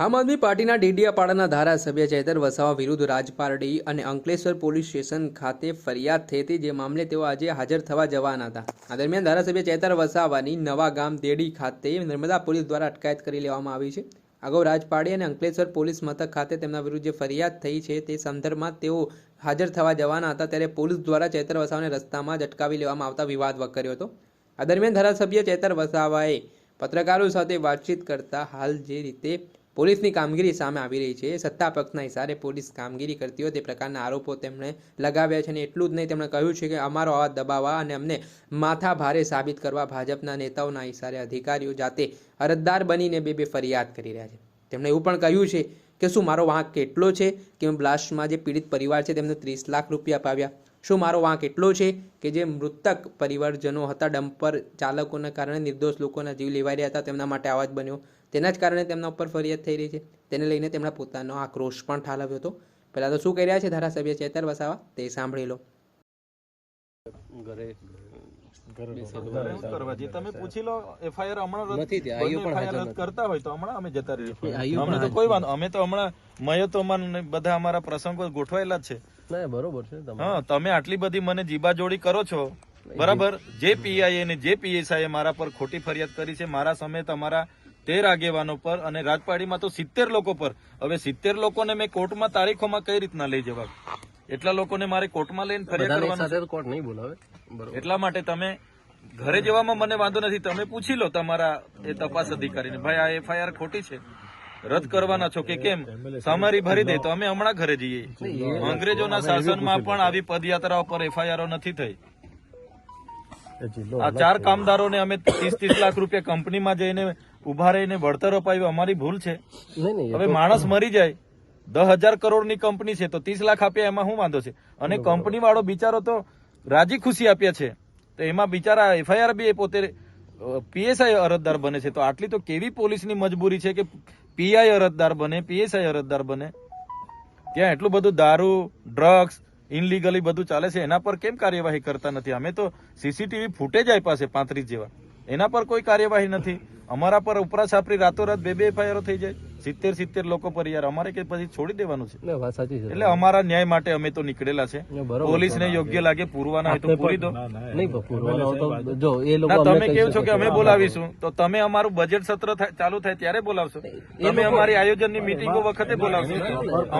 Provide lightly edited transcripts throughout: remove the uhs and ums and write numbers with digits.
આમ આદમી પાર્ટીના ડેડિયાપાડાના ધારાસભ્ય ચૈતર વસાવા વિરુદ્ધ રાજપારડી અને અંકલેશ્વર પોલીસ સ્ટેશન ખાતે ફરિયાદ થઈ હતી, જે મામલે તેઓ આજે હાજર થવા જવાના હતા। આ દરમિયાન ધારાસભ્ય ચૈતર વસાવાની નવા ગામ દેડી ખાતે નર્મદા પોલીસ દ્વારા અટકાયત કરી લેવામાં આવી છે। અગાઉ રાજપારડી અને અંકલેશ્વર પોલીસ મથક ખાતે તેમના વિરુદ્ધ જે ફરિયાદ થઈ છે તે સંદર્ભમાં તેઓ હાજર થવા જવાના હતા, ત્યારે પોલીસ દ્વારા ચૈતર વસાવાને રસ્તામાં જ અટકાવી લેવામાં આવતા વિવાદ વકર્યો હતો। આ દરમિયાન ધારાસભ્ય ચૈતર વસાવાએ પત્રકારો સાથે વાતચીત કરતા હાલ જે રીતે પોલીસની કામગીરી સામે આવી રહી છે, સત્તા પક્ષના ઇશારે પોલીસ કામગીરી કરતી હોય તે પ્રકારના આરોપો તેમણે લગાવ્યા છે। અને એટલું જ નહીં, તેમણે કહ્યું છે કે અમારો અવાજ દબાવવા અને અમને માથા ભારે સાબિત કરવા ભાજપના નેતાઓના ઇશારે અધિકારીઓ જાતે અરજદાર બનીને બે ફરિયાદ કરી રહ્યા છે। તેમણે એવું પણ કહ્યું છે કે શું મારો વાંક કેટલો છે કે બ્લાસ્ટમાં જે પીડિત પરિવાર છે તેમને 30 લાખ રૂપિયા અપાવ્યા? શું મારો વાંક એટલો છે કે જે મૃતક પરિવારજનો હતા, ડમ્પર ચાલકોના કારણે નિર્દોષ લોકોના જીવ લેવાઈ રહ્યા હતા, તેમના માટે અવાજ બન્યો, તેના જ કારણે તેમના ઉપર ફરિયાદ થઈ રહી છે? તેને લઈને તેમણે પોતાનો આક્રોશ પણ ઠાલવ્યો હતો। પહેલાં તો શું કહી રહ્યા છે ધારાસભ્ય ચૈતર વસાવા તે સાંભળી લો। તમે પૂછી લો, એફઆઈઆર હમણાં રદ કરતા હોય તો હમણાં અમે જતા રહીએ, અમે તો કોઈ વાંધો, અમે તો હમણાં મયતોમાં બધા અમારા પ્રસંગો ગોઠવાયેલા જ છે। બરોબર છે। હા, તમે આટલી બધી મને જીબાજોડી કરો છો, બરાબર? જે પીઆઈ ને જે પીએસઆઈ મારા પર ખોટી ફરિયાદ કરી છે, મારા સમેત અમારા 13 આગેવાનો પર, અને રાજપાડીમાં તો 70 લોકો પર। હવે 70 લોકોને મેં કોર્ટમાં તારીખોમાં કઈ રીતના લઈ જવા? એટલા લોકોને મારે કોર્ટમાં લઈને ફરિયાદ કરવાની કોર્ટ નહીં બોલાવે, એટલા માટે તમે ઘરે જવામાં મને વાંધો નથી, તમે પૂછી લો તમારા એ તપાસ અધિકારીને, ભાઈ આ એફઆઈઆર ખોટી છે, રદ કરવાના છો કે કેમ? સમારી ભરી દે તો અમે હમણાં ઘરે જઈએ। અંગ્રેજોના શાસનમાં પણ આવી પદયાત્રાઓ પર એફઆઈઆરો નથી થઈ। આ 4 કામદારોને અમે 30 લાખ રૂપિયા કંપનીમાં જઈને ઉભા રહીને વળતર અપાવ્યું, અમારી ભૂલ છે? હવે માણસ મરી જાય, 10,000 કરોડની કંપની છે તો 30 લાખ આપ્યા, એમાં શું વાંધો છે? અને કંપની વાળો બિચારો તો રાજી ખુશી આપ્યા છે, તો એમાં બિચારા એફઆઈઆર બી પોતે પીએસઆઈ અરજદાર બને છે। તો આટલી તો કેવી પોલીસની મજબૂરી છે કે પીઆઈ અરજદાર બને, પીએસઆઈ અરજદાર બને? ત્યાં એટલું બધું દારૂ, ડ્રગ્સ, ઇનલીગલી બધું ચાલે છે, એના પર કેમ કાર્યવાહી કરતા નથી? અમે તો સીસીટીવી ફૂટેજ આપ્યા છે 35 જેવા, એના પર કોઈ કાર્યવાહી નથી। અમારા પર ઉપરા છાપરી રાતોરાત 2 એફઆઈઆર થઈ જાય 70 લોકો પર, યાર અમારે કે પછી છોડી દેવાનું છે? એટલે અમારા ન્યાય માટે અમે તો નીકળેલા છે। પોલીસને યોગ્ય લાગે પૂરવાના હોય તો પૂરી દો। તમે કેવો છો કે અમે બોલાવીશું, તો તમે અમારું બજેટ સત્ર ચાલુ થાય ત્યારે બોલાવશો? તમે અમારી આયોજનની મીટિંગો વખતે બોલાવશો?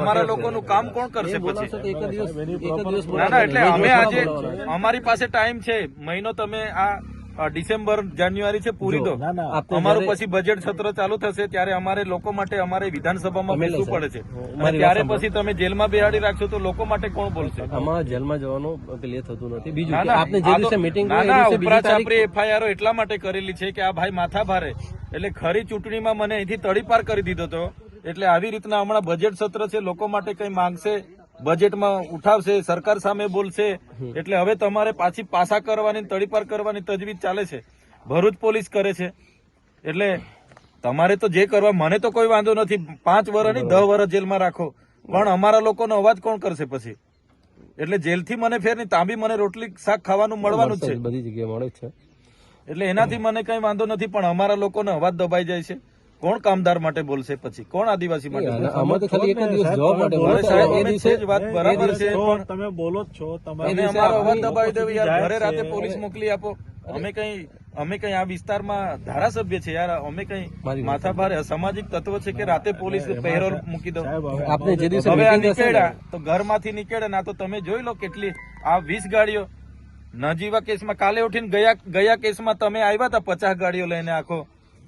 અમારા લોકોનું કામ કોણ કરશે પછી? ના, એટલે અમે આજે અમારી પાસે ટાઈમ છે, મહિનો તમે આ ડિસેમ્બર જાન્યુઆરી છે પૂરી દો, અમારું પછી બજેટ સત્ર ચાલુ થશે ત્યારે અમારે લોકો માટે અમારે વિધાનસભામાં બેસવું પડે છે, અને ત્યારે પછી તમે જેલમાં બેહાડી રાખશો તો લોકો માટે કોણ બોલશે? આમાં જેલમાં જવાનું ક્લિયર થતું નથી। બીજું આપને જે દિવસે મીટિંગ ઉપરાછાપરી એફઆઈઆર એટલા માટે કરેલી છે કે આ ભાઈ માથા ભારે, એટલે ખરી ચૂંટણીમાં મને અહીંથી તડીપાર કરી દીધો હતો, એટલે આવી રીતના હમણાં બજેટ સત્ર છે, લોકો માટે કઈ માંગશે, બજેટમાં ઉઠાવશે, સરકાર સામે બોલશે, એટલે હવે તમારે પાછી પાસા કરવાની, તડીપાર કરવાની તજવીજ ચાલે છે, ભરૂચ પોલીસ કરે છે। એટલે તમારે તો જે કરવા, મને તો કોઈ વાંધો નથી, 5 વર્ષ નહીં 10 વર્ષ જેલમાં રાખો, પણ અમારા લોકોનો અવાજ કોણ કરશે પછી? એટલે જેલથી મને ફેર નહીં, ત્યાં બી મને રોટલી શાક ખાવાનું મળવાનું જ છે, બધી જગ્યાએ મળે છે, એટલે એનાથી મને કઈ વાંધો નથી, પણ અમારા લોકોનો અવાજ દબાઈ જાય છે। કોણ કામદાર માટે બોલશે પછી? કોણ આદિવાસી માટે? વાત બરાબર છે, તમે બોલો જ છો, તમે અમારો અવાજ દબાવી દેવો યાર, ઘરે રાતે પોલીસ મોકલી આપો। અમે કઈ આ વિસ્તારમાં ધારાસભ્ય છે યાર, અમે કઈ માથા ભારે અસામાજિક તત્વ છે કે રાતે પોલીસ પહેરો મૂકી દો? હવે આ નીકળ્યા તો ઘરમાંથી નીકળ્યા ના, તો તમે જોઈ લો કેટલી આ 20 ગાડીઓ નજીવા કેસમાં, કાલે ઉઠીને ગયા કેસમાં તમે આવ્યા હતા 50 ગાડીઓ લઈને, આખો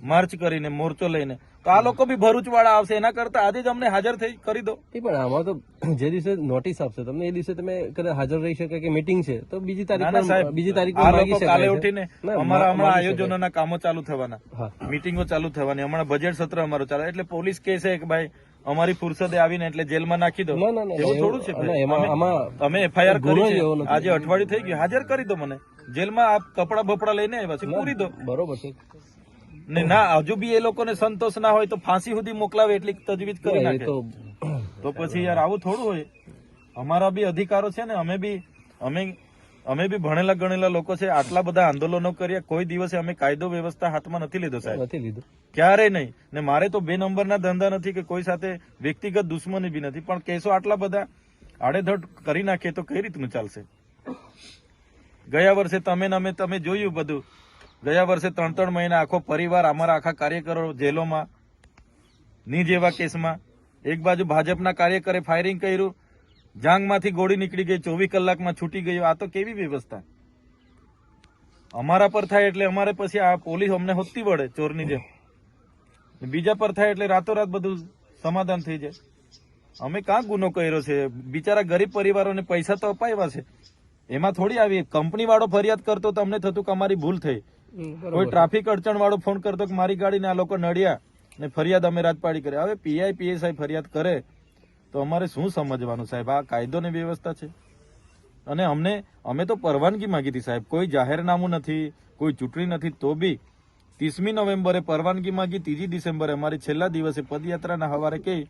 માર્ચ કરીને, મોરચો લઈને, તો આ લોકો બી ભરૂચ વાળા આવશે, એના કરતા આજે જ અમને હાજર થઈ કરી દો। પણ આમાં તો જે દિવસે નોટિસ આપશે તમને એ દિવસે તમે કદાચ હાજર રહી શકે કે મીટિંગ છે તો બીજી તારીખ કાલે ઉઠીને અમારા હમણાં આયોજનોના કામો ચાલુ થવાના, મીટિંગો ચાલુ થવાની, હમણાં બજેટ સત્ર અમારું ચાલે, એટલે પોલીસ કે છે કે ભાઈ અમારી ફુરસદે આવીને એટલે જેલમાં નાખી દો, એવું થોડું છે? અમે એફઆઈઆર કરી છે, આજે અઠવાડિયું થઈ ગયું, હાજર કરી દો મને જેલમાં, આપ કપડા બપડા લઈને આવ્યા છે, પૂરી દો। બરોબર છે ને ના, હજુ બી એ લોકોને સંતોષ ના હોય તો ફાંસી સુધી મોકલાવે એટલી તજવીજ કરી નાખે, તો પછી યાર આવું થોડું હોય? અમારા બી અધિકારો છે ને, અમે અમે બી ભણેલા ગણેલા લોકો છે, આટલા બધા આંદોલનો કર્યા, કોઈ દિવસે અમે કાયદો વ્યવસ્થા હાથમાં નથી લીધો સાહેબ, નથી લીધું ક્યારેય નહીં. ને મારે તો 2 નંબરના ધંધા નથી કે કોઈ સાથે વ્યક્તિગત દુશ્મની બી નથી, પણ કેસો આટલા બધા આડેધડ કરી નાખીએ તો કઈ રીતનું ચાલશે? ગયા વર્ષે તમે જોયું બધું, ગયા વર્ષે 3 મહિના આખો પરિવાર, અમારા આખા કાર્યકરો જેલોમાં, ની જેવા કેસમાં. એક બાજુ ભાજપના કાર્યકરે ફાયરિંગ કર્યું, જાંગમાંથી ગોળી નીકળી ગઈ, 24 કલાકમાં છૂટી ગઈ. આ તો કેવી વ્યવસ્થા? અમારા પર થાય એટલે અમારે પછી આ પોલીસ અમને હોતી વળે ચોરની જેમ, બીજા પર થાય એટલે રાતોરાત બધું સમાધાન થઈ જાય. અમે કાં ગુનો કર્યો છે? બિચારા ગરીબ પરિવારોને પૈસા તો અપાવ્યા છે, એમાં થોડી આવી કંપની વાળો ફરિયાદ કરતો તો અમને થતું કે અમારી ભૂલ થઈ. કોઈ ટ્રાફિક અડચણ વાળો ફોન કરતો કે મારી ગાડીને આ લોકો નડ્યા ને ફરિયાદ અમે રાજપાડી કરે. હવે પીઆઈ પીએસઆઈ ફરિયાદ કરે તો અમારે શું સમજવાનું સાહેબ? આ કાયદો ને વ્યવસ્થા છે. અને અમે તો પરવાનગી માંગી હતી સાહેબ, કોઈ જાહેરનામું નથી, કોઈ ચૂંટણી નથી, તો બી 30મી નવેમ્બરે પરવાનગી માંગી, 3જી ડિસેમ્બરે અમારી છેલ્લા દિવસે પદયાત્રાના હવારે કહી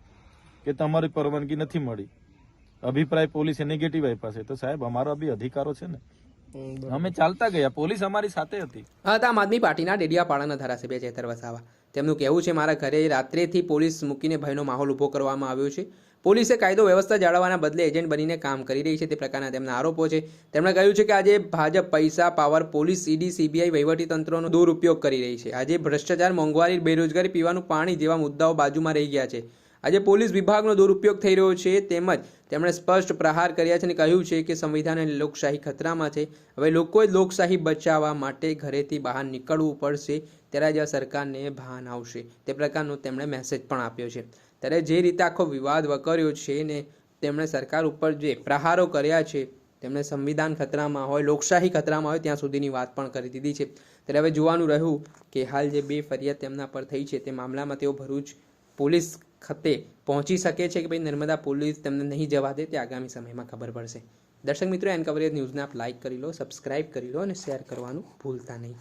કે તમારી પરવાનગી નથી મળી, અભિપ્રાય પોલીસે નેગેટિવ આપ્યા છે. તો સાહેબ અમારો બી અધિકારો છે ને, અમે ચાલતા ગયા, પોલીસ અમારી સાથે હતી. હા, આમ આદમી પાર્ટીના ડેડિયાપાડાના ધારાસભ્ય ચેતર વસાવા, તેમનું કહેવું છે મારા ઘરે રાત્રેથી પોલીસ મૂકીને ભયનો માહોલ ઉભો કરવામાં આવ્યો છે. પોલીસે કાયદો વ્યવસ્થા જાળવવાના બદલે એજન્ટ બનીને કામ કરી રહી છે, તે પ્રકારના તેમના આરોપો છે. તેમણે કહ્યું છે કે આજે ભાજપ પૈસા, પાવર, પોલીસ, ઈડી, સીબીઆઈ વહીવટીતંત્રનો દુરુપયોગ કરી રહી છે. આજે ભ્રષ્ટાચાર, મોંઘવારી, બેરોજગારી, પીવાનું પાણી જેવા મુદ્દાઓ બાજુમાં રહી ગયા છે. આજે પોલીસ વિભાગનો દુરુપયોગ થઈ રહ્યો છે. તેમજ તેમણે સ્પષ્ટ પ્રહાર કર્યા છે અને કહ્યું છે કે સંવિધાન અને લોકશાહી ખતરામાં છે. હવે લોકોએ લોકશાહી બચાવવા માટે ઘરેથી બહાર નીકળવું પડશે, ત્યારે જ આ સરકારને ભાન આવશે. તે પ્રકારનો તેમણે મેસેજ પણ આપ્યો છે. ત્યારે જે રીતે આખો વિવાદ વકર્યો છે ને તેમણે સરકાર ઉપર જે પ્રહારો કર્યા છે, તેમણે સંવિધાન ખતરામાં હોય, લોકશાહી ખતરામાં હોય ત્યાં સુધીની વાત પણ કરી દીધી છે. ત્યારે હવે જોવાનું રહ્યું કે હાલ જે 2 ફરિયાદ તેમના પર થઈ છે તે મામલામાં તેઓ ભરૂચ પોલીસ ખાતે પહોંચી શકે છે કે ભાઈ નર્મદા પોલીસ તેમને નહીં જવા દે, તે આગામી સમયમાં ખબર પડશે. દર્શક મિત્રો, એન કવરેજ ન્યૂઝને આપ લાઇક કરી લો, સબસ્ક્રાઇબ કરી લો અને શેર કરવાનું ભૂલતા નહીં.